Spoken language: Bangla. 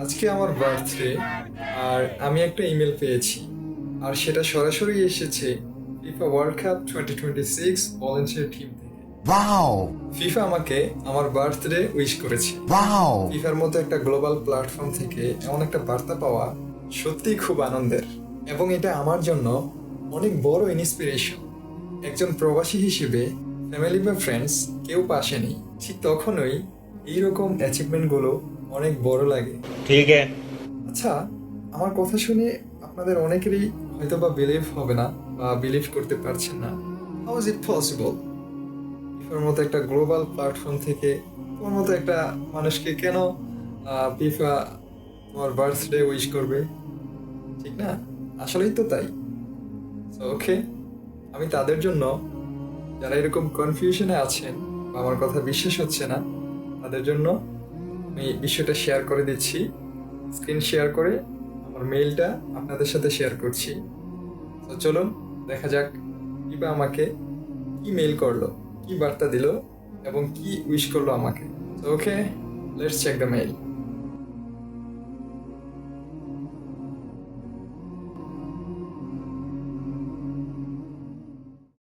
আজকে আমার বার্থডে আর আমি একটা ইমেল পেয়েছি আর সেটা সরাসরি এসেছে FIFA world cup 2026 volunteer team থেকে। Wow! ফিফা আমাকে আমার বার্থডে উইশ করেছে। Wow! ফিফার মতো একটা গ্লোবাল প্ল্যাটফর্ম থেকে এমন একটা বার্তা পাওয়া সত্যিই খুব আনন্দের, এবং এটা আমার জন্য অনেক বড় ইন্সপিরেশন। একজন প্রবাসী হিসেবে ফ্যামিলি বা ফ্রেন্ডস কেউ পাশে নেই, ঠিক তখনই এইরকম অ্যাচিভমেন্টগুলো অনেক বড় লাগে। ठीक है। আচ্ছা, আমার কথা শুনে আপনাদের অনেকেরই হয়তো বা বিলিভ হবে না বা বিলিভ করতে পারছেন না। How is it possible? ফিফার মতো একটা গ্লোবাল প্ল্যাটফর্ম থেকে তোমার মতো একটা মানুষকে কেন ফিফা তোমার বার্থডে উইশ করবে? ঠিক না? আসলেই তো তাই। ওকে, আমি তাদের জন্য, যারা এরকম কনফিউশনে আছেন বা আমার কথা বিশ্বাস হচ্ছে না, তাদের জন্য আমি বিষয়টা শেয়ার করে দিচ্ছি। স্ক্রিন শেয়ার করে আমার মেইলটা আপনাদের সাথে শেয়ার করছি। তো চলুন দেখা যাক কিবা আমাকে কি মেইল করলো, কি বার্তা দিল এবং কি উইশ করলো আমাকে। ওকে, লেটস চেক দ্য মেইল।